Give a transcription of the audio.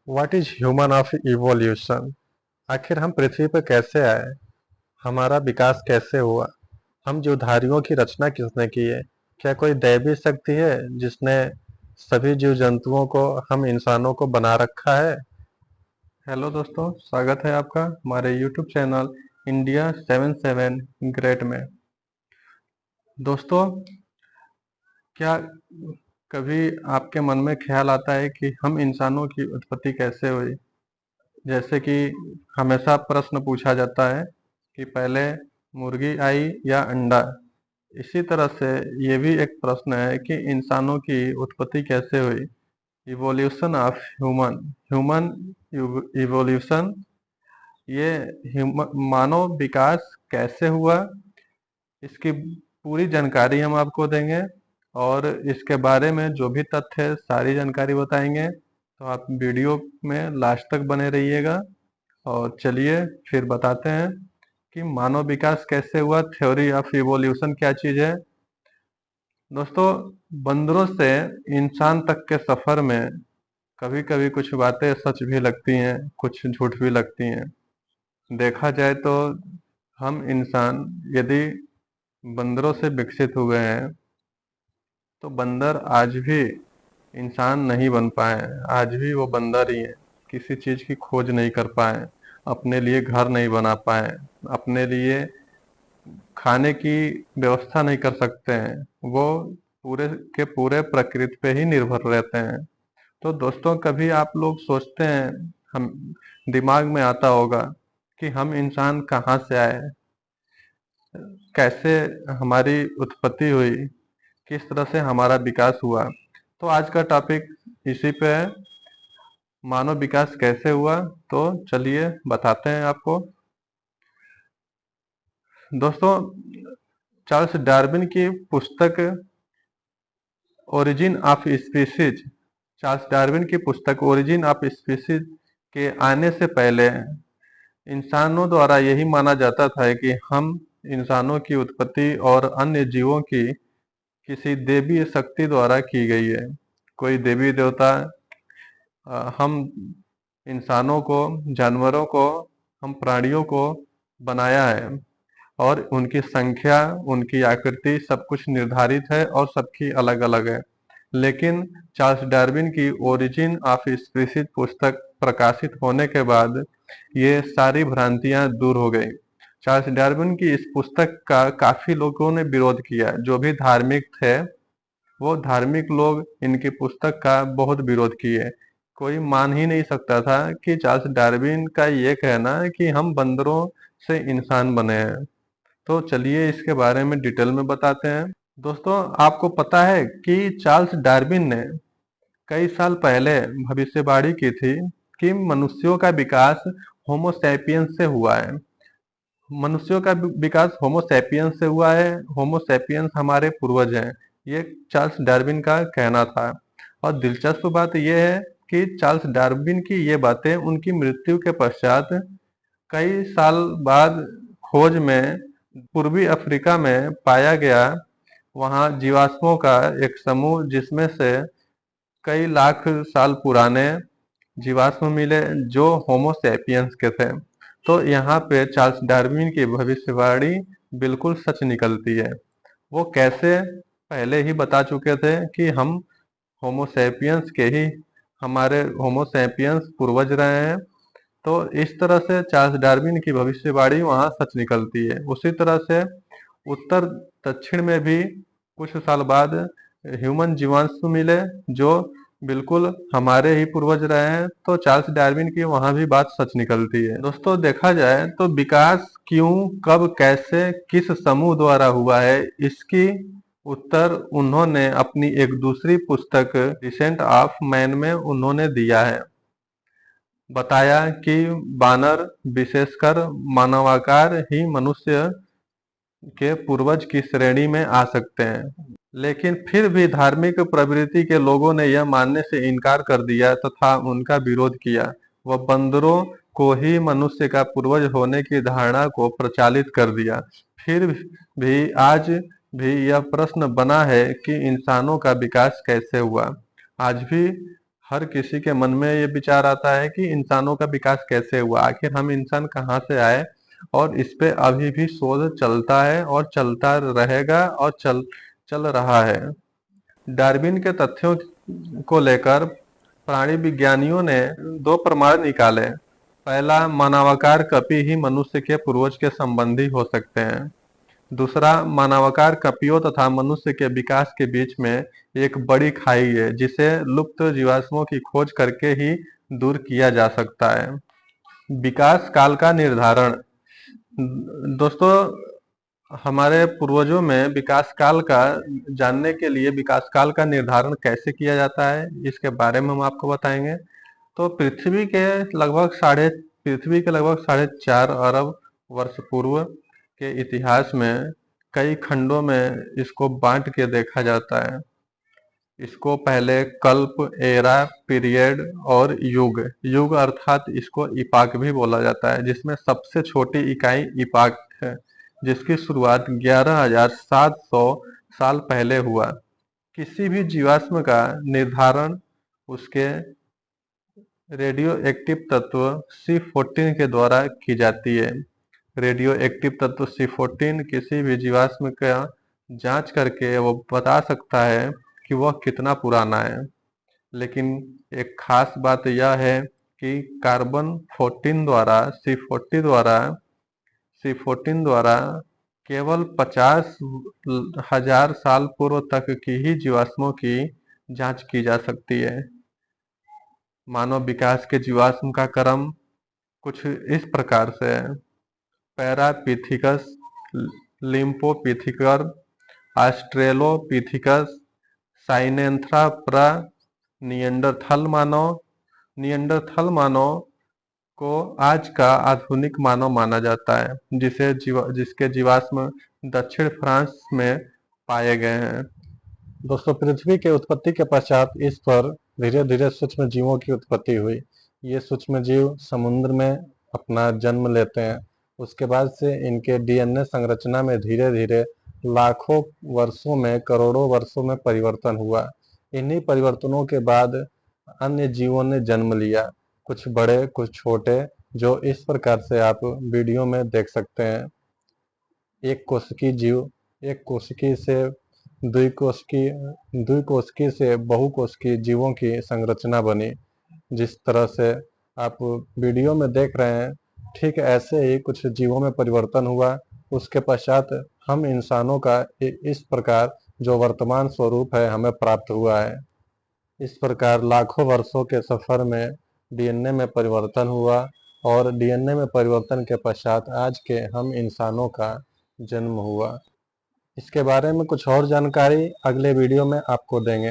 What is human of evolution. आखिर हम पृथ्वी पर कैसे आए, हमारा विकास कैसे हुआ, हम जीवधारियों की रचना किसने की है। क्या कोई दैवी शक्ति है जिसने सभी जीव जंतुओं को, हम इंसानों को बना रखा है। हेलो दोस्तों, स्वागत है आपका हमारे यूट्यूब चैनल इंडिया 77 ग्रेट में। दोस्तों, क्या कभी आपके मन में ख्याल आता है कि हम इंसानों की उत्पत्ति कैसे हुई। जैसे कि हमेशा प्रश्न पूछा जाता है कि पहले मुर्गी आई या अंडा। इसी तरह से ये भी एक प्रश्न है कि इंसानों की उत्पत्ति कैसे हुई। Evolution of human human evolution, ये मानव विकास कैसे हुआ, इसकी पूरी जानकारी हम आपको देंगे और इसके बारे में जो भी तथ्य है सारी जानकारी बताएंगे। तो आप वीडियो में लास्ट तक बने रहिएगा। और चलिए फिर बताते हैं कि मानव विकास कैसे हुआ, थ्योरी ऑफ इवोल्यूशन क्या चीज है। दोस्तों, बंदरों से इंसान तक के सफर में कभी कभी कुछ बातें सच भी लगती हैं, कुछ झूठ भी लगती हैं। देखा जाए तो हम इंसान यदि बंदरों से विकसित हुए हैं तो बंदर आज भी इंसान नहीं बन पाए हैं। आज भी वो बंदर ही हैं, किसी चीज की खोज नहीं कर पाए, अपने लिए घर नहीं बना पाए, अपने लिए खाने की व्यवस्था नहीं कर सकते हैं। वो पूरे के पूरे प्रकृति पे ही निर्भर रहते हैं। तो दोस्तों, कभी आप लोग सोचते हैं, हम दिमाग में आता होगा कि हम इंसान कहाँ से आए, कैसे हमारी उत्पत्ति हुई, किस तरह से हमारा विकास हुआ। तो आज का टॉपिक इसी पे है, मानव विकास कैसे हुआ। तो चलिए बताते हैं आपको। दोस्तों, चार्ल्स डार्विन की पुस्तक origin of species, Charles Darwin की पुस्तक ओरिजिन ऑफ स्पीसीज के आने से पहले इंसानों द्वारा यही माना जाता था कि हम इंसानों की उत्पत्ति और अन्य जीवों की किसी देवी शक्ति द्वारा की गई है। कोई देवी देवता हम इंसानों को, जानवरों को, हम प्राणियों को बनाया है और उनकी संख्या, उनकी आकृति सब कुछ निर्धारित है और सबकी अलग अलग है। लेकिन चार्ल्स डार्विन की ओरिजिन ऑफ स्पीसीज पुस्तक प्रकाशित होने के बाद ये सारी भ्रांतियां दूर हो गई। चार्ल्स डार्विन की इस पुस्तक का काफी लोगों ने विरोध किया। जो भी धार्मिक थे, वो धार्मिक लोग इनकी पुस्तक का बहुत विरोध किए। कोई मान ही नहीं सकता था कि चार्ल्स डार्विन का ये कहना है कि हम बंदरों से इंसान बने हैं। तो चलिए इसके बारे में डिटेल में बताते हैं। दोस्तों, आपको पता है कि चार्ल्स डार्विन ने कई साल पहले भविष्यवाणी की थी कि मनुष्यों का विकास होमो सैपियंस से हुआ है। मनुष्यों का विकास होमो सैपियंस से हुआ है। होमो सैपियंस हमारे पूर्वज हैं, ये चार्ल्स डार्विन का कहना था। और दिलचस्प बात यह है कि चार्ल्स डार्विन की ये बातें उनकी मृत्यु के पश्चात कई साल बाद खोज में पूर्वी अफ्रीका में पाया गया। वहाँ जीवाश्मों का एक समूह जिसमें से कई लाख साल पुराने जीवाश्म मिले जो होमो सैपियंस के थे। तो यहाँ पे चार्ल्स डार्विन की भविष्यवाणी बिल्कुल सच निकलती है। वो कैसे, पहले ही बता चुके थे कि हम होमो सैपियंस के ही, हमारे होमो सैपियंस पूर्वज रहे हैं। तो इस तरह से चार्ल्स डार्विन की भविष्यवाणी वहाँ सच निकलती है। उसी तरह से उत्तर दक्षिण में भी कुछ साल बाद ह्यूमन जीवाश्म मिले जो बिल्कुल हमारे ही पूर्वज रहे हैं। तो चार्ल्स डार्विन की वहां भी बात सच निकलती है। दोस्तों, देखा जाए तो विकास क्यों, कब, कैसे, किस समूह द्वारा हुआ है, इसकी उत्तर उन्होंने अपनी एक दूसरी पुस्तक डिसेंट ऑफ मैन में उन्होंने दिया है। बताया कि बानर, विशेषकर मानवाकार ही मनुष्य के पूर्वज की श्रेणी में आ सकते हैं। लेकिन फिर भी धार्मिक प्रवृत्ति के लोगों ने यह मानने से इनकार कर दिया तथा उनका विरोध किया। वह बंदरों को ही मनुष्य का पूर्वज होने की धारणा को प्रचालित कर दिया। फिर भी आज भी यह प्रश्न बना है कि इंसानों का विकास कैसे हुआ। आज भी हर किसी के मन में ये विचार आता है कि इंसानों का विकास कैसे हुआ, आखिर हम इंसान कहाँ से आए। और इस पे अभी भी शोध चलता है और चलता रहेगा और चल चल रहा है। डार्विन के तथ्यों को लेकर प्राणी विज्ञानियों ने दो प्रमाण निकाले। पहला, मानवाकार कपि ही मनुष्य के पूर्वज के संबंधी हो सकते हैं। दूसरा, मानवाकार कपियों तथा मनुष्य के विकास के बीच में एक बड़ी खाई है, जिसे लुप्त जीवाश्मों की खोज करके ही दूर किया जा सकता है। विकास काल का निर्धारण। दोस्तों, हमारे पूर्वजों में विकास काल का जानने के लिए विकास काल का निर्धारण कैसे किया जाता है, इसके बारे में हम आपको बताएंगे। तो पृथ्वी के लगभग 4.5 अरब वर्ष पूर्व के इतिहास में कई खंडों में इसको बांट के देखा जाता है। इसको पहले कल्प, एरा, पीरियड और युग अर्थात इसको इपाक भी बोला जाता है, जिसमें सबसे छोटी इकाई इपाक है, जिसकी शुरुआत 11,700 साल पहले हुआ। किसी भी जीवाश्म का निर्धारण उसके रेडियो एक्टिव तत्व C14 के द्वारा की जाती है। रेडियो एक्टिव तत्व C14 किसी भी जीवाश्म का जांच करके वो बता सकता है कि वह कितना पुराना है। लेकिन एक खास बात यह है कि कार्बन 14 द्वारा C14 द्वारा केवल 50,000 साल पूर्व तक की ही जीवाश्मों की जांच की जा सकती है। मानव विकास के जीवाश्म का क्रम कुछ इस प्रकार से है। पैरापिथिकस, लिम्पोपिथिकर, ऑस्ट्रेलोपिथिकस, साइनेंथ्राप्रा, नियंडरथल मानव को आज का आधुनिक मानव माना जाता है, जिसके जीवाश्म दक्षिण फ्रांस में पाए गए हैं। दोस्तों, पृथ्वी के उत्पत्ति के पश्चात इस पर धीरे धीरे सूक्ष्म जीवों की उत्पत्ति हुई। ये सूक्ष्म जीव समुद्र में अपना जन्म लेते हैं। उसके बाद से इनके डीएनए संरचना में धीरे धीरे लाखों वर्षों में, करोड़ों वर्षों में परिवर्तन हुआ। इन्हीं परिवर्तनों के बाद अन्य जीवों ने जन्म लिया, कुछ बड़े कुछ छोटे, जो इस प्रकार से आप वीडियो में देख सकते हैं। एक कोशिकीय जीव, एक कोशिकी से द्विकोशिकी से बहुकोशिकीय जीवों की संरचना बनी। जिस तरह से आप वीडियो में देख रहे हैं, ठीक ऐसे ही कुछ जीवों में परिवर्तन हुआ। उसके पश्चात हम इंसानों का इस प्रकार जो वर्तमान स्वरूप है हमें प्राप्त हुआ है। इस प्रकार लाखों वर्षों के सफर में डीएनए में परिवर्तन हुआ और डीएनए में परिवर्तन के पश्चात आज के हम इंसानों का जन्म हुआ। इसके बारे में कुछ और जानकारी अगले वीडियो में आपको देंगे।